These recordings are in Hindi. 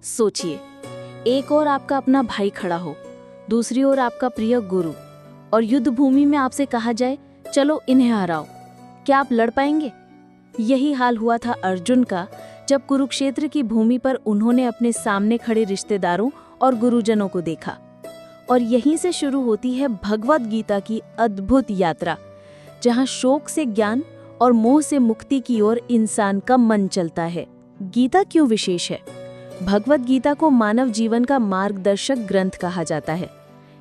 सोचिए, एक ओर आपका अपना भाई खड़ा हो, दूसरी ओर आपका प्रिय गुरु, और युद्ध भूमि में आपसे कहा जाए चलो इन्हें हराओ। क्या आप लड़ पाएंगे? यही हाल हुआ था अर्जुन का जब कुरुक्षेत्र की भूमि पर उन्होंने अपने सामने खड़े रिश्तेदारों और गुरुजनों को देखा। और यहीं से शुरू होती है भगवद गीता की अद्भुत यात्रा, जहां शोक से ज्ञान और मोह से मुक्ति की ओर इंसान का मन चलता है। गीता क्यों विशेष है? भगवद गीता को मानव जीवन का मार्गदर्शक ग्रंथ कहा जाता है।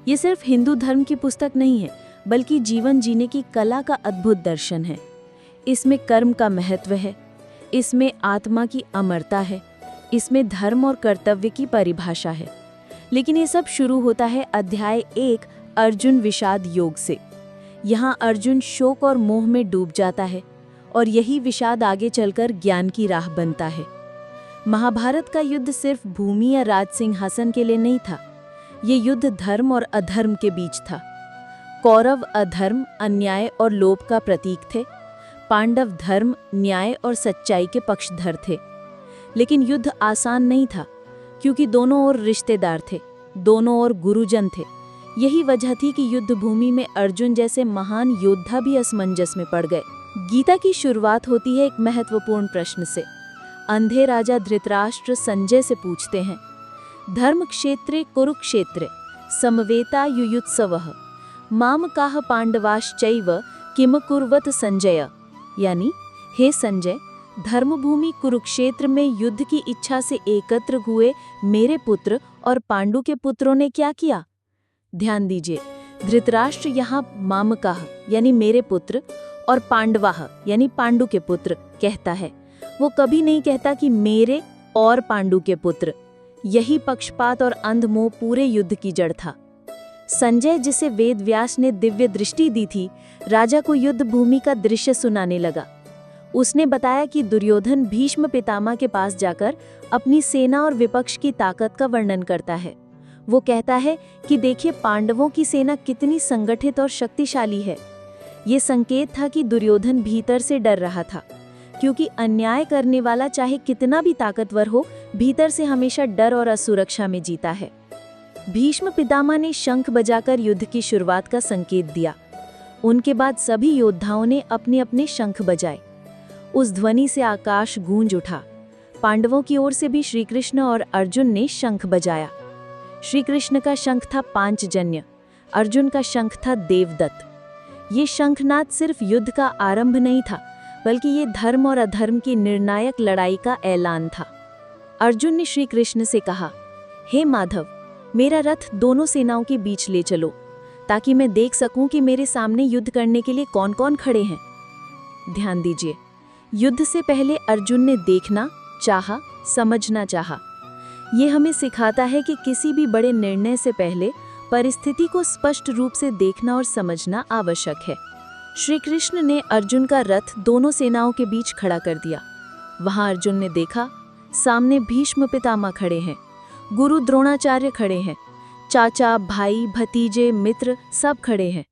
ये सिर्फ हिंदू धर्म की पुस्तक नहीं है, बल्कि जीवन जीने की कला का अद्भुत दर्शन है। इसमें कर्म का महत्व है, इसमें आत्मा की अमरता है, इसमें धर्म और कर्तव्य की परिभाषा है। लेकिन ये सब शुरू होता है अध्याय 1 अर्जुन विषाद योग से। यहाँ अर्जुन शोक और मोह में डूब जाता है और यही विषाद आगे चलकर ज्ञान की राह बनता है। महाभारत का युद्ध सिर्फ भूमि या राज सिंहासन के लिए नहीं था, ये युद्ध धर्म और अधर्म के बीच था। कौरव अधर्म, अन्याय और लोभ का प्रतीक थे, पांडव धर्म, न्याय और सच्चाई के पक्षधर थे। लेकिन युद्ध आसान नहीं था, क्योंकि दोनों ओर रिश्तेदार थे, दोनों ओर गुरुजन थे। यही वजह थी कि युद्ध भूमि में अर्जुन जैसे महान योद्धा भी असमंजस में पड़ गए। गीता की शुरुआत होती है एक महत्वपूर्ण प्रश्न से। अंधे राजा धृतराष्ट्र संजय से पूछते हैं, धर्म क्षेत्रे कुरुक्षेत्रे समवेता युयुत्सवः माम काह पांडवाश्चैव किम कुर्वत संजय। यानी, हे संजय, धर्मभूमि कुरुक्षेत्र में युद्ध की इच्छा से एकत्र हुए मेरे पुत्र और पांडु के पुत्रों ने क्या किया? ध्यान दीजिए, धृतराष्ट्र यहाँ मामकाह यानी मेरे पुत्र और पांडवाह यानी पांडु के पुत्र कहता है। वो कभी नहीं कहता कि मेरे और पांडु के पुत्र। यही पक्षपात और अंधमोह पूरे युद्ध की जड़ था। संजय, जिसे वेद व्यास ने दिव्य दृष्टि दी थी, राजा को युद्ध भूमि का दृश्य सुनाने लगा। उसने बताया कि दुर्योधन भीष्म पितामह के पास जाकर अपनी सेना और विपक्ष की ताकत का वर्णन करता है। वो कहता है कि देखिए पांडवों की सेना कितनी संगठित और शक्तिशाली है। ये संकेत था कि दुर्योधन भीतर से डर रहा था, क्योंकि अन्याय करने वाला चाहे कितना भी ताकतवर हो, भीतर से हमेशा डर और असुरक्षा में जीता है। भीष्म पितामह ने शंख बजाकर युद्ध की शुरुआत का संकेत दिया। उनके बाद सभी योद्धाओं ने अपने अपने शंख बजाए। उस ध्वनि से आकाश गूंज उठा। पांडवों की ओर से भी श्री कृष्ण और अर्जुन ने शंख बजाया। श्री कृष्ण का शंख था पांचजन्य, अर्जुन का शंख था देवदत्त। ये शंखनाद सिर्फ युद्ध का आरंभ नहीं था, बल्कि ये धर्म और अधर्म की निर्णायक लड़ाई का ऐलान था। अर्जुन ने श्री कृष्ण से कहा, हे माधव, मेरा रथ दोनों सेनाओं के बीच ले चलो, ताकि मैं देख सकूं कि मेरे सामने युद्ध करने के लिए कौन कौन खड़े हैं। ध्यान दीजिए, युद्ध से पहले अर्जुन ने देखना चाहा, समझना चाहा। ये हमें सिखाता है कि किसी भी बड़े निर्णय से पहले परिस्थिति को स्पष्ट रूप से देखना और समझना आवश्यक है। श्री कृष्ण ने अर्जुन का रथ दोनों सेनाओं के बीच खड़ा कर दिया। वहां अर्जुन ने देखा, सामने भीष्म पितामह खड़े हैं, गुरु द्रोणाचार्य खड़े हैं, चाचा, भाई, भतीजे, मित्र सब खड़े हैं।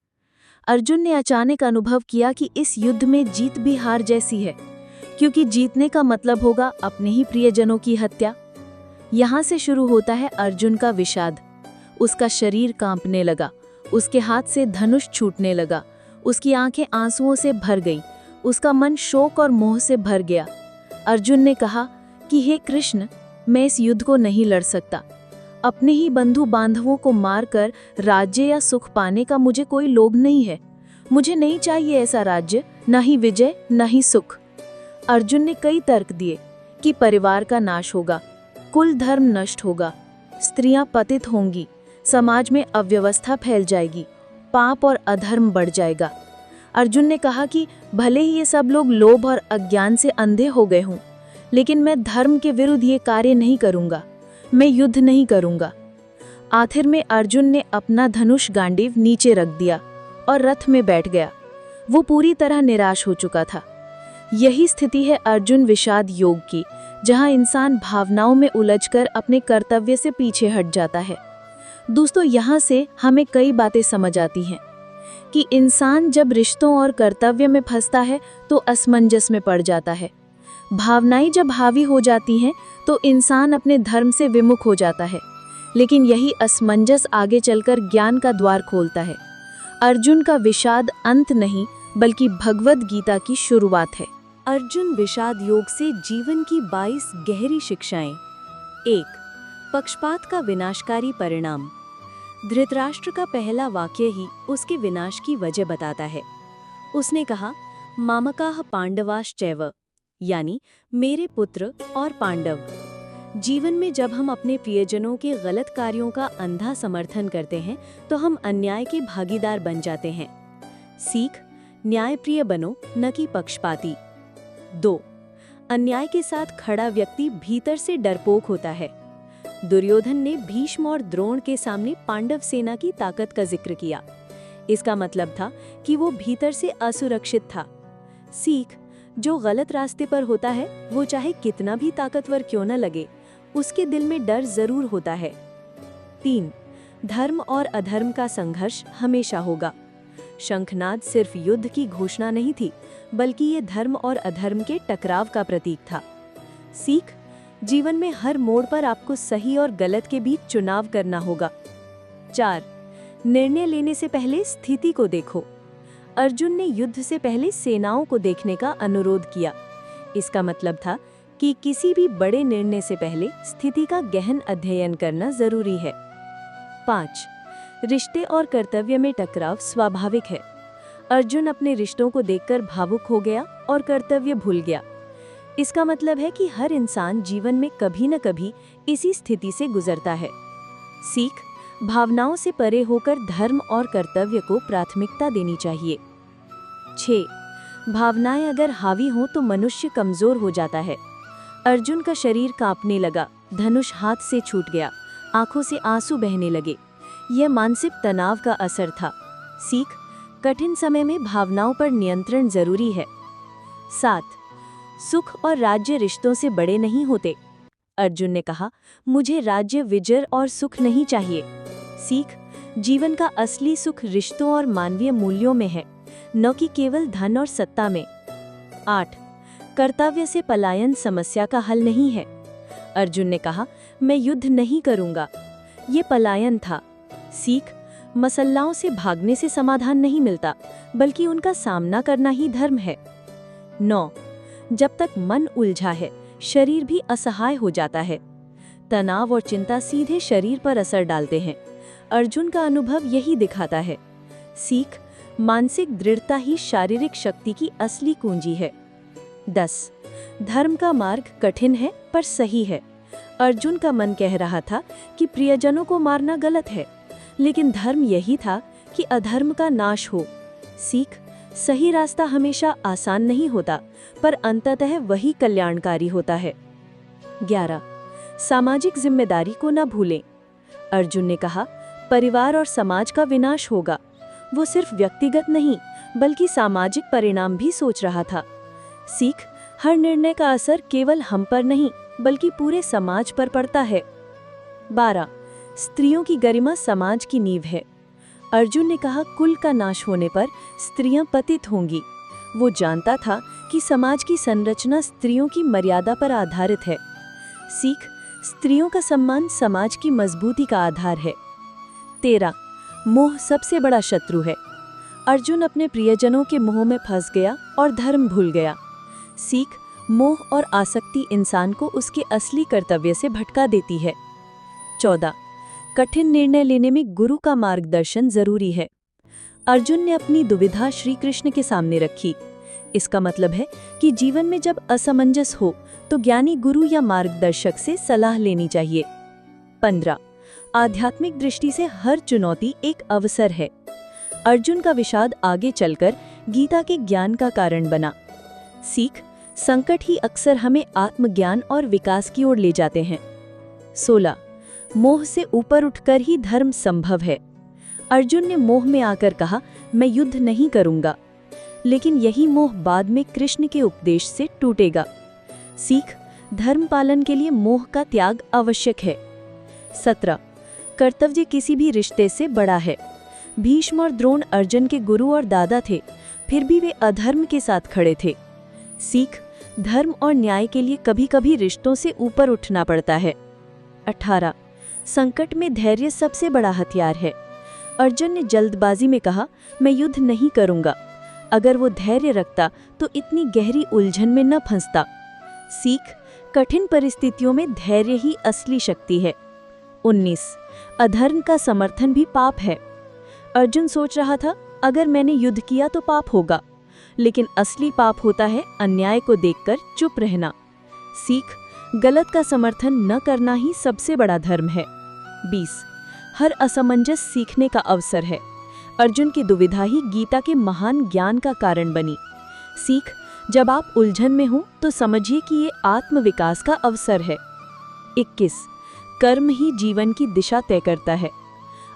अर्जुन ने अचानक अनुभव किया कि इस युद्ध में जीत भी हार जैसी है, क्योंकि जीतने का मतलब होगा अपने ही प्रियजनों की हत्या। यहाँ से शुरू होता है अर्जुन का विषाद। उसका शरीर कांपने लगा, उसके हाथ से धनुष छूटने लगा, उसकी आंखें आंसुओं से भर गई, उसका मन शोक और मोह से भर गया। अर्जुन ने कहा कि हे कृष्ण, मैं इस युद्ध को नहीं लड़ सकता। अपने ही बंधु बांधवों को मारकर राज्य या सुख पाने का मुझे कोई लोभ नहीं है। मुझे नहीं चाहिए ऐसा राज्य, न ही विजय, न ही सुख। अर्जुन ने कई तर्क दिए कि परिवार का नाश होगा, कुल धर्म नष्ट होगा, स्त्रियां पतित होंगी, समाज में अव्यवस्था फैल जाएगी, पाप और अधर्म बढ़ जाएगा। अर्जुन ने कहा कि भले ही ये सब लोग लोभ और अज्ञान से अंधे हो गए हों, लेकिन मैं धर्म के विरुद्ध ये कार्य नहीं करूंगा, मैं युद्ध नहीं करूंगा। आखिर में अर्जुन ने अपना धनुष गांडीव नीचे रख दिया और रथ में बैठ गया। वो पूरी तरह निराश हो चुका था। यही स्थिति है अर्जुन विषाद योग की, जहां इंसान भावनाओं में उलझकर अपने कर्तव्य से पीछे हट जाता है। दोस्तों, यहाँ से हमें कई बातें समझ आती हैं कि इंसान जब रिश्तों और कर्तव्य में फंसता है तो असमंजस में पड़ जाता है। भावनाएं जब हावी हो जाती हैं तो इंसान अपने धर्म से विमुख हो जाता है, लेकिन यही असमंजस आगे चलकर ज्ञान का द्वार खोलता है। अर्जुन का विषाद अंत नहीं बल्कि भगवद गीता की शुरुआत है। अर्जुन विषाद योग से जीवन की 22 गहरी शिक्षाएं। 1. पक्षपात का विनाशकारी परिणाम। धृतराष्ट्र का पहला वाक्य ही उसके विनाश की वजह बताता है। उसने कहा, मामकाः पांडवाश्चैव, यानी मेरे पुत्र और पांडव। जीवन में जब हम अपने प्रियजनों के गलत कार्यों का अंधा समर्थन करते हैं तो हम अन्याय के भागीदार बन जाते हैं। सीख, न्यायप्रिय बनो, न कि पक्षपाती। 2. अन्याय के साथ खड़ा व्यक्ति भीतर से डरपोक होता है। दुर्योधन ने भीष्म और द्रोण के सामने पांडव सेना की ताकत का जिक्र किया। इसका मतलब था कि वो भीतर से असुरक्षित था। सीख, जो गलत रास्ते पर होता है वो चाहे कितना भी ताकतवर क्यों न लगे, उसके दिल में डर जरूर होता है। 3. धर्म और अधर्म का संघर्ष हमेशा होगा। शंखनाद सिर्फ युद्ध की घोषणा नहीं थी, बल्कि ये धर्म और अधर्म के टकराव का प्रतीक था। सीख, जीवन में हर मोड़ पर आपको सही और गलत के बीच चुनाव करना होगा। 4. निर्णय लेने से पहले स्थिति को देखो। अर्जुन ने युद्ध से पहले सेनाओं को देखने का अनुरोध किया। इसका मतलब था कि किसी भी बड़े निर्णय से पहले स्थिति का गहन अध्ययन करना जरूरी है। 5. रिश्ते और कर्तव्य में टकराव स्वाभाविक है। अर्जुन अपने रिश्तों को देखकर भावुक हो गया और कर्तव्य भूल गया। इसका मतलब है कि हर इंसान जीवन में कभी न कभी इसी स्थिति से गुजरता है। सीख, भावनाओं से परे होकर धर्म और कर्तव्य को प्राथमिकता देनी चाहिए। 6. भावनाएं अगर हावी हों तो मनुष्य कमजोर हो जाता है। अर्जुन का शरीर कांपने लगा, धनुष हाथ से छूट गया, आंखों से आंसू बहने लगे। यह मानसिक तनाव का असर था। सीख, कठिन समय में भावनाओं पर नियंत्रण जरूरी है। 7. सुख और राज्य रिश्तों से बड़े नहीं होते। अर्जुन ने कहा, मुझे राज्य, विजय और सुख नहीं चाहिए। सीख, जीवन का असली सुख रिश्तों और मानवीय मूल्यों में है, न कि केवल धन और सत्ता में। 8. कर्तव्य से पलायन समस्या का हल नहीं है। अर्जुन ने कहा, मैं युद्ध नहीं करूंगा। ये पलायन था। सीख, मसल्लाओं से भागने से समाधान नहीं मिलता, बल्कि उनका सामना करना ही धर्म है। 9. जब तक मन उलझा है, शरीर भी असहाय हो जाता है। तनाव और चिंता सीधे शरीर पर असर डालते हैं। अर्जुन का अनुभव यही दिखाता है। सीख, मानसिक दृढ़ता ही शारीरिक शक्ति की असली कुंजी है। 10. धर्म का मार्ग कठिन है पर सही है। अर्जुन का मन कह रहा था कि प्रियजनों को मारना गलत है, लेकिन धर्म यही था कि अधर्म का नाश हो। सीख, सही रास्ता हमेशा आसान नहीं होता, पर अंततः वही कल्याणकारी होता है। 11. सामाजिक जिम्मेदारी को न भूलें। अर्जुन ने कहा, परिवार और समाज का विनाश होगा। वो सिर्फ व्यक्तिगत नहीं, बल्कि सामाजिक परिणाम भी सोच रहा था। सीख, हर निर्णय का असर केवल हम पर नहीं, बल्कि पूरे समाज पर पड़ता है। 12. स्त्रियों की गरिमा समाज की नींव है। अर्जुन ने कहा, कुल का नाश होने पर स्त्रियां पतित होंगी। वो जानता था कि समाज की संरचना स्त्रियों की मर्यादा पर आधारित है। सीख, स्त्रियों का सम्मान समाज की मजबूती का आधार है। 13. मोह सबसे बड़ा शत्रु है। अर्जुन अपने प्रियजनों के मोह में फंस गया और धर्म भूल गया। सीख, मोह और आसक्ति इंसान को उसके असली कर्तव्य से भटका देती है। 14. कठिन निर्णय लेने में गुरु का मार्गदर्शन जरूरी है। अर्जुन ने अपनी दुविधा श्री कृष्ण के सामने रखी। इसका मतलब है कि जीवन में जब असमंजस हो तो ज्ञानी गुरु या मार्गदर्शक से सलाह लेनी चाहिए। 15. आध्यात्मिक दृष्टि से हर चुनौती एक अवसर है। अर्जुन का विषाद आगे चलकर गीता के ज्ञान का कारण बना। सीख, संकट ही अक्सर हमें आत्मज्ञान और विकास की ओर ले जाते हैं। 16. मोह से ऊपर उठकर ही धर्म संभव है। अर्जुन ने मोह में आकर कहा, मैं युद्ध नहीं करूंगा, लेकिन यही मोह बाद में कृष्ण के उपदेश से टूटेगा। सीख, धर्म पालन के लिए मोह का त्याग आवश्यक है। 17. कर्तव्य किसी भी रिश्ते से बड़ा है। भीष्म और द्रोण अर्जुन के गुरु और दादा थे, फिर भी वे अधर्म के साथ खड़े थे। सीख, धर्म और न्याय के लिए कभी कभी रिश्तों से ऊपर उठना पड़ता है। 18 संकट में धैर्य सबसे बड़ा हथियार है। अर्जुन ने जल्दबाजी में कहा, मैं युद्ध नहीं करूंगा। अगर वो धैर्य रखता तो इतनी गहरी उलझन में न फंसता। सीख, कठिन परिस्थितियों में धैर्य ही असली शक्ति है। 19 अधर्म का समर्थन भी पाप है। अर्जुन सोच रहा था, अगर मैंने युद्ध किया तो पाप होगा, लेकिन असली पाप होता है अन्याय को देखकर चुप रहना। सीख, गलत का समर्थन न करना ही सबसे बड़ा धर्म है। 20 हर असमंजस सीखने का अवसर है। अर्जुन की दुविधा ही गीता के महान ज्ञान का कारण बनी। सीख, जब आप उलझन में हो तो समझिए कि ये आत्मविकास का अवसर है। 21 कर्म ही जीवन की दिशा तय करता है।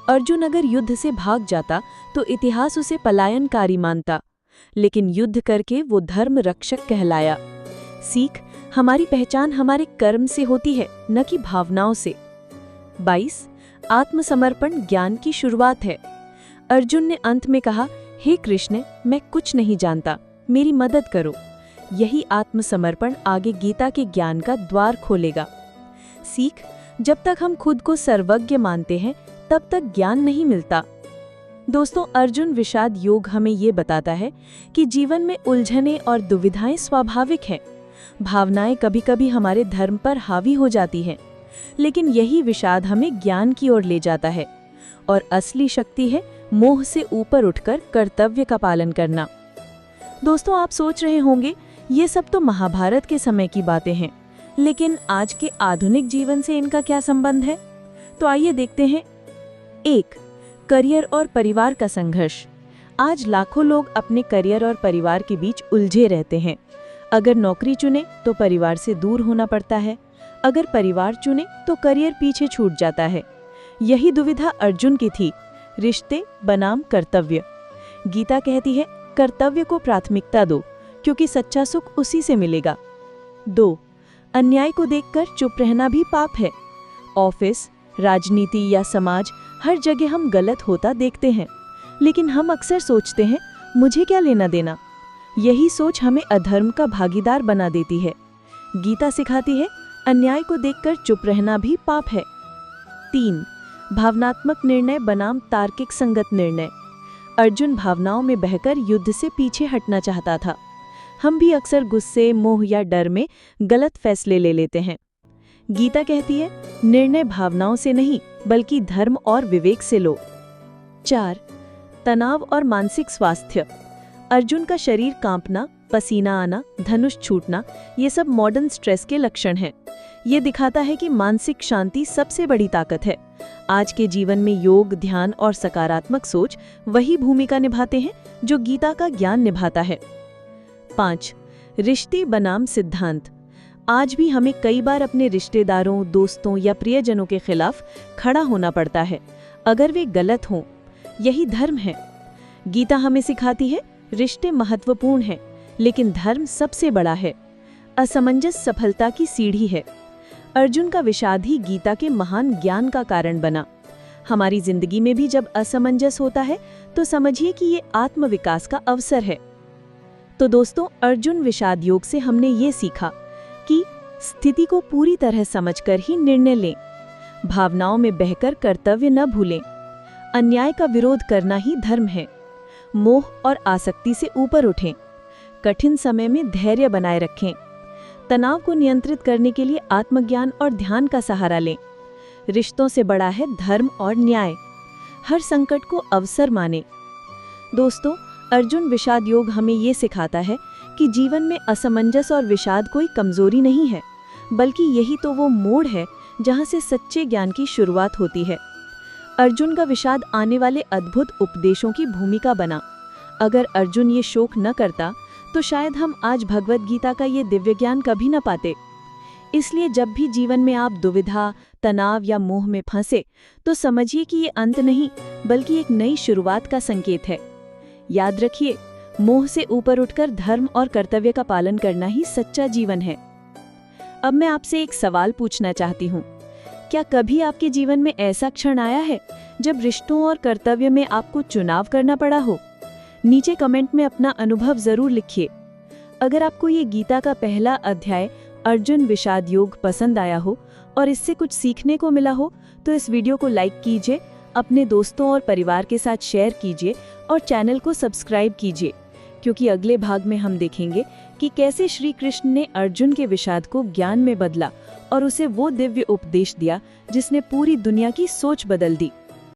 अर्जुन अगर युद्ध से भाग जाता तो इतिहास उसे पलायनकारी मानता, लेकिन युद्ध करके वो धर्म रक्षक कहलाया। सीख, हमारी पहचान हमारे कर्म से होती है, न कि भावनाओं से। 22 आत्मसमर्पण ज्ञान की शुरुआत है। अर्जुन ने अंत में कहा, हे कृष्ण, मैं कुछ नहीं जानता, मेरी मदद करो। यही आत्मसमर्पण आगे गीता के ज्ञान का द्वार खोलेगा। सीख, जब तक हम खुद को सर्वज्ञ मानते हैं तब तक ज्ञान नहीं मिलता। दोस्तों, अर्जुन विषाद योग हमें ये बताता है कि जीवन में उलझनें और दुविधाएं स्वाभाविक हैं। भावनाएं कभी कभी हमारे धर्म पर हावी हो जाती हैं, लेकिन यही विषाद हमें ज्ञान की ओर ले जाता है। और असली शक्ति है मोह से ऊपर उठकर कर्तव्य का पालन करना। दोस्तों, आप सोच रहे होंगे ये सब तो महाभारत के समय की बातें हैं, लेकिन आज के आधुनिक जीवन से इनका क्या संबंध है? तो आइए देखते हैं। 1 करियर और परिवार का संघर्ष। आज लाखों लोग अपने करियर और परिवार के बीच उलझे रहते हैं। अगर नौकरी चुने तो परिवार से दूर होना पड़ता है, अगर परिवार चुने तो करियर पीछे छूट जाता है। यही दुविधा अर्जुन की थी, रिश्ते बनाम कर्तव्य। गीता कहती है, कर्तव्य को प्राथमिकता दो, क्योंकि सच्चा सुख उसी से मिलेगा। 2 अन्याय को देखकर चुप रहना भी पाप है। ऑफिस, राजनीति या समाज, हर जगह हम गलत होता देखते हैं, लेकिन हम अक्सर सोचते हैं, मुझे क्या लेना देना। यही सोच हमें अधर्म का भागीदार बना देती है। गीता सिखाती है, अन्याय को देखकर चुप रहना भी पाप है। 3 भावनात्मक निर्णय बनाम तार्किक संगत निर्णय। अर्जुन भावनाओं में बहकर युद्ध से पीछे हटना चाहता था। हम भी अक्सर गुस्से, मोह या डर में गलत फैसले ले लेते हैं। गीता कहती है, निर्णय भावनाओं से नहीं बल्कि धर्म और विवेक से लो। 4 तनाव और मानसिक स्वास्थ्य। अर्जुन का शरीर कांपना, पसीना आना, धनुष छूटना, ये सब मॉडर्न स्ट्रेस के लक्षण हैं। ये दिखाता है कि मानसिक शांति सबसे बड़ी ताकत है। आज के जीवन में योग, ध्यान और सकारात्मक सोच वही भूमिका निभाते हैं जो गीता का ज्ञान निभाता है। 5 रिश्ते बनाम सिद्धांत। आज भी हमें कई बार अपने रिश्तेदारों, दोस्तों या प्रियजनों के खिलाफ खड़ा होना पड़ता है, अगर वे गलत हों। यही धर्म है। गीता हमें सिखाती है, रिश्ते महत्वपूर्ण हैं, लेकिन धर्म सबसे बड़ा है। असमंजस सफलता की सीढ़ी है। अर्जुन का विषाद ही गीता के महान ज्ञान का कारण बना। हमारी जिंदगी में भी जब असमंजस होता है तो समझिए कि ये आत्मविकास का अवसर है। तो दोस्तों, अर्जुन विषाद योग से हमने ये सीखा कि स्थिति को पूरी तरह समझकर ही निर्णय लें, भावनाओं में बहकर कर्तव्य न भूलें, अन्याय का विरोध करना ही धर्म है, मोह और आसक्ति से ऊपर उठें, कठिन समय में धैर्य बनाए रखें, तनाव को नियंत्रित करने के लिए आत्मज्ञान और ध्यान का सहारा लें। रिश्तों से बड़ा है धर्म और न्याय। हर संकट को अवसर माने। दोस्तों, अर्जुन विषाद योग हमें ये सिखाता है कि जीवन में असमंजस और विषाद कोई कमजोरी नहीं है, बल्कि यही तो वो मोड़ है जहाँ से सच्चे ज्ञान की शुरुआत होती है। अर्जुन का विषाद आने वाले अद्भुत उपदेशों की भूमिका बना। अगर अर्जुन ये शोक न करता तो शायद हम आज भगवत गीता का ये दिव्य ज्ञान कभी न पाते। इसलिए जब भी जीवन में आप दुविधा, तनाव या मोह में फंसे तो समझिए कि ये अंत नहीं बल्कि एक नई शुरुआत का संकेत है। याद रखिए, मोह से ऊपर उठकर धर्म और कर्तव्य का पालन करना ही सच्चा जीवन है। अब मैं आपसे एक सवाल पूछना चाहती हूँ। क्या कभी आपके जीवन में ऐसा क्षण आया है जब रिश्तों और कर्तव्य में आपको चुनाव करना पड़ा हो? नीचे कमेंट में अपना अनुभव जरूर लिखिए। अगर आपको ये गीता का पहला अध्याय अर्जुन विषाद योग पसंद आया हो और इससे कुछ सीखने को मिला हो तो इस वीडियो को लाइक कीजिए, अपने दोस्तों और परिवार के साथ शेयर कीजिए और चैनल को सब्सक्राइब कीजिए, क्योंकि अगले भाग में हम देखेंगे कि कैसे श्री कृष्ण ने अर्जुन के विषाद को ज्ञान में बदला और उसे वो दिव्य उपदेश दिया जिसने पूरी दुनिया की सोच बदल दी।